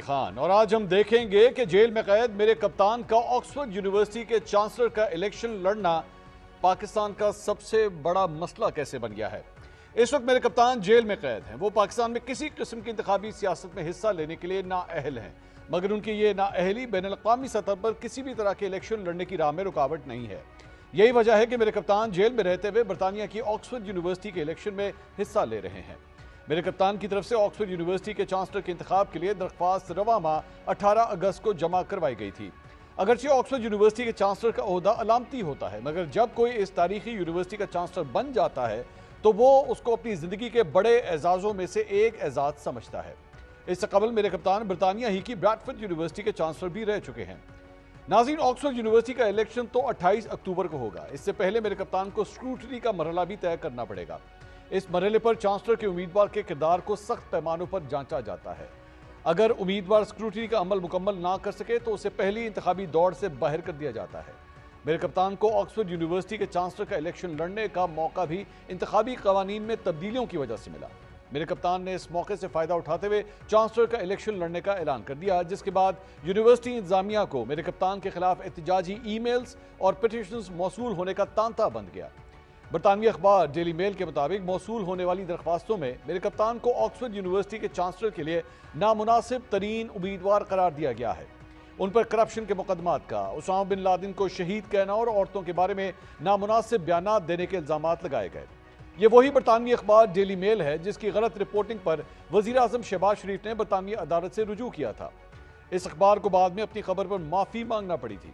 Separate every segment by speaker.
Speaker 1: खान और आज हम देखेंगे कि जेल में कैद मेरे कप्तान का ऑक्सफोर्ड यूनिवर्सिटी के चांसलर का इलेक्शन लड़ना पाकिस्तान का सबसे बड़ा मसला कैसे बन गया है। इस वक्त मेरे कप्तान जेल में कैद हैं। वो पाकिस्तान में किसी किस्म की इंतखाबी सियासत में हिस्सा लेने के लिए नाअहल हैं, मगर उनकी ये नाअहली बैनुल-अक़वामी सतह पर किसी भी तरह के इलेक्शन लड़ने की राह में रुकावट नहीं है। यही वजह है कि मेरे कप्तान जेल में रहते हुए बरतानिया की ऑक्सफोर्ड यूनिवर्सिटी के इलेक्शन में हिस्सा ले रहे हैं। मेरे कप्तान की तरफ से ऑक्सफोर्ड यूनिवर्सिटी के चांसलर के इंतखाब के लिए दरख्वास्त रवा माह 18 अगस्त को जमा करवाई गई थी। अगरचे ऑक्सफोर्ड यूनिवर्सिटी के चांसलर का ओहदा अलामती होता है, मगर जब कोई इस तारीखी यूनिवर्सिटी का चांसलर बन जाता है तो वो उसको अपनी जिंदगी के बड़े एजाजों में से एक एजाज समझता है। इससे कबल मेरे कप्तान बरतानिया ही की ब्रैडफोर्ड यूनिवर्सिटी के चांसलर भी रह चुके हैं। नाज़रीन, ऑक्सफोर्ड यूनिवर्सिटी का इलेक्शन तो 28 अक्टूबर को होगा। इससे पहले मेरे कप्तान को स्क्रूटनी का मरहला भी तय करना पड़ेगा। इस मरहले पर चांसलर के उम्मीदवार के किरदार को सख्त पैमानों पर जांचा जाता है। अगर उम्मीदवार स्क्रूटनी का अमल मुकम्मल ना कर सके तो उसे पहली इंतखाबी दौड़ से बाहर कर दिया जाता है। मेरे कप्तान को ऑक्सफोर्ड यूनिवर्सिटी के चांसलर का इलेक्शन लड़ने का मौका भी इंतखाबी कवानीन में तब्दीलियों की वजह से मिला। मेरे कप्तान ने इस मौके से फायदा उठाते हुए चांसलर का इलेक्शन लड़ने का ऐलान कर दिया, जिसके बाद यूनिवर्सिटी इंतजामिया को मेरे कप्तान के खिलाफ एहतजाजी ईमेल्स और पिटीशंस मौसूल होने का तांता बंध गया। बरतानवी अखबार डेली मेल के मुताबिक मौसूल होने वाली दरख्वास्तों में मेरे कप्तान को ऑक्सफोर्ड यूनिवर्सिटी के चांसलर के लिए नामुनासिब तरीन उम्मीदवार करार दिया गया है। उन पर करप्शन के मुकदमात का, उसामा बिन लादेन को शहीद कहना और औरतों के बारे में नामुनासिब बयानात देने के इल्जामात लगाए गए। ये वही बरतानवी अखबार डेली मेल है जिसकी गलत रिपोर्टिंग पर वजीर आजम शहबाज शरीफ ने बरतानवी अदालत से रुजू किया था। इस अखबार को बाद में अपनी खबर पर माफी मांगना पड़ी थी।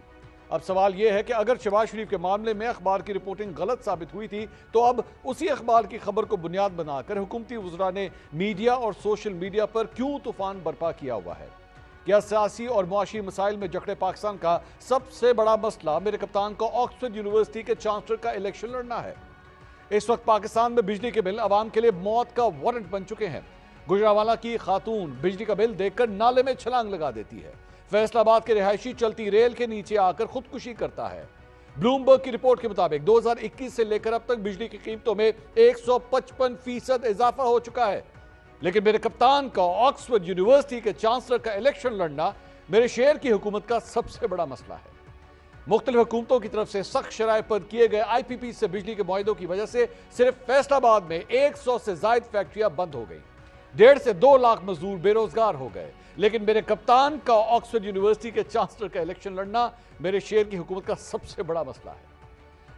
Speaker 1: अब सवाल यह है कि अगर शहबाज शरीफ के मामले में अखबार की रिपोर्टिंग गलत साबित हुई थी तो अब उसी अखबार की खबर को बुनियाद बनाकर हुकूमती वज़रा ने मीडिया और सोशल मीडिया पर क्यों तूफान बर्पा किया हुआ है। क्या सियासी और मुआशी मसाइल में जकड़े पाकिस्तान का सबसे बड़ा मसला मेरे कप्तान को ऑक्सफोर्ड यूनिवर्सिटी के चांसलर का इलेक्शन लड़ना है? इस वक्त पाकिस्तान में बिजली के बिल आवाम के लिए मौत का वारंट बन चुके हैं। गुजरावाला की खातून बिजली का बिल देखकर नाले में छलांग लगा देती है। फैसलाबाद के रिहायशी चलती रेल के नीचे आकर खुदकुशी करता है। ब्लूमबर्ग की रिपोर्ट के मुताबिक 2021 से लेकर अब तक बिजली की कीमतों में 155% इजाफा हो चुका है। लेकिन मेरे कप्तान का ऑक्सफोर्ड यूनिवर्सिटी के चांसलर का इलेक्शन लड़ना मेरे शहर की हुकूमत का सबसे बड़ा मसला है। मुख्तलिफ हुकूमतों की तरफ से सख्त शराइ पर किए गए IPP से बिजली के मुआहिदों की वजह से सिर्फ फैसलाबाद में 100 से जायद फैक्ट्रियां बंद हो गई। 1.5 से 2 लाख मजदूर बेरोजगार हो गए। लेकिन मेरे कप्तान का ऑक्सफोर्ड यूनिवर्सिटी के चांसलर का इलेक्शन लड़ना मेरे शहर की हुकूमत का सबसे बड़ा मसला है।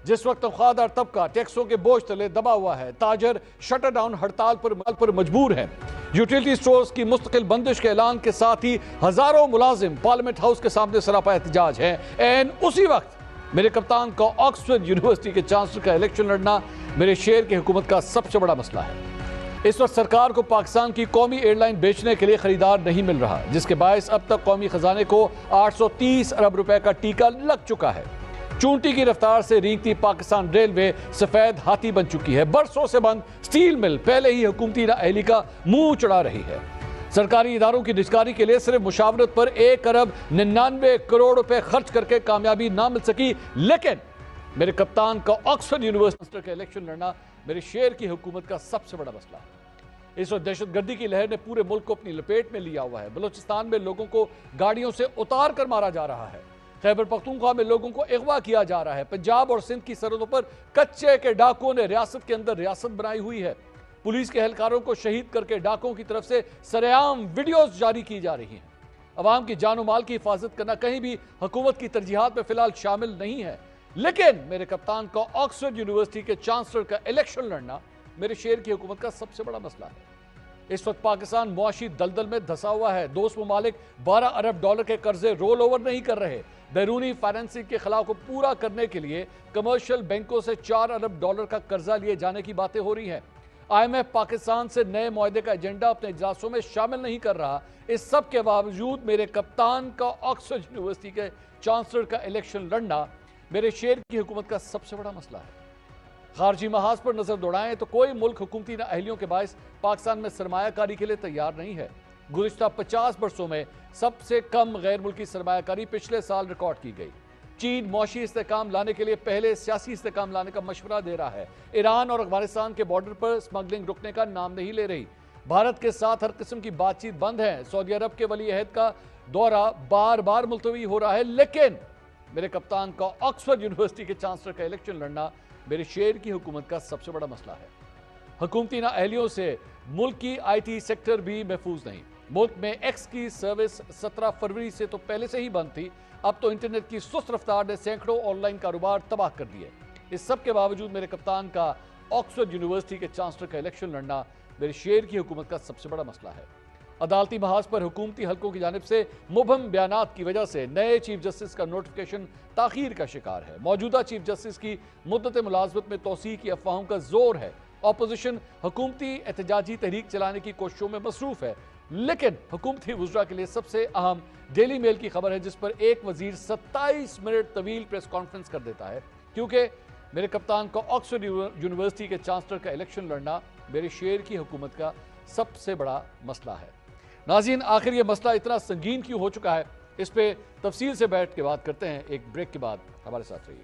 Speaker 1: जिस वक्त तनख्वाहदार तबका टैक्सों के बोझ तले दबा हुआ है, ताजर शटर डाउन हड़ताल पर मजबूर है, यूटिलिटी स्टोर्स की मुस्तकिल बंदिश के ऐलान के साथ ही हजारों मुलाजिम पार्लियामेंट हाउस के सामने सरापा एहतजाज है, एंड उसी वक्त मेरे कप्तान का ऑक्सफोर्ड यूनिवर्सिटी के चांसलर का इलेक्शन लड़ना मेरे शहर की हुकूमत का सबसे बड़ा मसला है। इस वक्त सरकार को पाकिस्तान की कौमी एयरलाइन बेचने के लिए खरीदार नहीं मिल रहा, जिसके बायस अब तक कौमी खजाने को 830 अरब रुपए का टीका लग चुका है। चूंटी की रफ्तार से रींगती पाकिस्तान रेलवे सफेद हाथी बन चुकी है। बरसों से बंद स्टील मिल पहले ही हुकूमती नाअहली का मुंह चढ़ा रही है। सरकारी इदारों की निजकारी के लिए सिर्फ मुशावरत पर 1 अरब 99 करोड़ रुपए खर्च करके कामयाबी ना मिल सकी। लेकिन मेरे कप्तान का ऑक्सफोर्ड यूनिवर्सिटी का इलेक्शन लड़ना मेरे शहर की हुकूमत का सबसे बड़ा मसला है। इस वक्त दहशतगर्दी की लहर ने पूरे मुल्क को अपनी लपेट में लिया हुआ है। बलूचिस्तान में लोगों को गाड़ियों से उतार कर मारा जा रहा है। खैबर पख्तूनख्वा में लोगों को अगवा किया जा रहा है। पंजाब और सिंध की सरहदों पर कच्चे के डाकुओं ने रियासत के अंदर रियासत बनाई हुई है। पुलिस के एहलकारों को शहीद करके डाकुओं की तरफ से सरेआम वीडियोस जारी की जा रही हैं। अवाम की जान माल की हिफाजत करना कहीं भी हुकूमत की तरजीहात में फिलहाल शामिल नहीं है। लेकिन मेरे कप्तान का ऑक्सफोर्ड यूनिवर्सिटी के चांसलर का इलेक्शन लड़ना मेरे शहर की हुकूमत का सबसे बड़ा मसला है। इस वक्त पाकिस्तान मुआशी दलदल में धंसा हुआ है। दोस्त ममालिक 12 अरब डॉलर के कर्जे रोल ओवर नहीं कर रहे। बैरूनी फाइनेंसिंग के खिलाफ को पूरा करने के लिए कमर्शियल बैंकों से 4 अरब डॉलर का कर्जा लिए जाने की बातें हो रही हैं। IMF पाकिस्तान से नए मुआहदे का एजेंडा अपने इजलासों में शामिल नहीं कर रहा। इस सब के बावजूद मेरे कप्तान का ऑक्सफोर्ड यूनिवर्सिटी के चांसलर का इलेक्शन लड़ना मेरे शहर की हुकूमत का सबसे बड़ा मसला है। खारजी महाज पर नजर दौड़ाएं तो कोई मुल्क हुकूमती नाअहलियों के बायस पाकिस्तान में सरमायाकारी के लिए तैयार नहीं है। गुज़िश्ता 50 बरसों में सबसे कम गैर मुल्की सरमायाकारी पिछले साल रिकॉर्ड की गई। चीन मौशी इस्तेकाम लाने के लिए पहले सियासी इस्तेकाम लाने का मशवरा दे रहा है। ईरान और अफगानिस्तान के बॉर्डर पर स्मगलिंग रुकने का नाम नहीं ले रही। भारत के साथ हर किस्म की बातचीत बंद है। सऊदी अरब के वली अहद का दौरा बार बार मुलतवी हो रहा है, लेकिन मेरे कप्तान का ऑक्सफोर्ड यूनिवर्सिटी के चांसलर का इलेक्शन लड़ना मेरे शेर की हुकूमत का सबसे बड़ा मसला है। हुकूमती नाअहलियों से मुल्क की IT सेक्टर भी महफूज नहीं। मुल्क में एक्स की सर्विस 17 फरवरी से तो पहले से ही बंद थी, अब तो इंटरनेट की सुस्त रफ्तार ने सैकड़ों ऑनलाइन कारोबार तबाह कर दिए। इस सब के बावजूद मेरे कप्तान का ऑक्सफोर्ड यूनिवर्सिटी के चांसलर का इलेक्शन लड़ना मेरे शेर की हुकूमत का सबसे बड़ा मसला है। अदालती महाज पर हुकूमती हलकों की जानिब से मुबहम बयानात की वजह से नए चीफ जस्टिस का नोटिफिकेशन ताखीर का शिकार है। मौजूदा चीफ जस्टिस की मुद्दत मुलाजमत में तोसी की अफवाहों का जोर है। अपोजिशन हुकूमती एहतजाजी तहरीक चलाने की कोशिशों में मसरूफ है, लेकिन हुकूमती वुज़रा के लिए सबसे अहम डेली मेल की खबर है, जिस पर एक वजीर 27 मिनट तवील प्रेस कॉन्फ्रेंस कर देता है, क्योंकि मेरे कप्तान का ऑक्सफोर्ड यूनिवर्सिटी के चांसलर का इलेक्शन लड़ना मेरे शेर की हुकूमत का सबसे बड़ा मसला है। नाज़रीन, आखिर ये मसला इतना संगीन क्यों हो चुका है, इस पे तफसील से बैठ के बात करते हैं। एक ब्रेक के बाद हमारे साथ रहिए।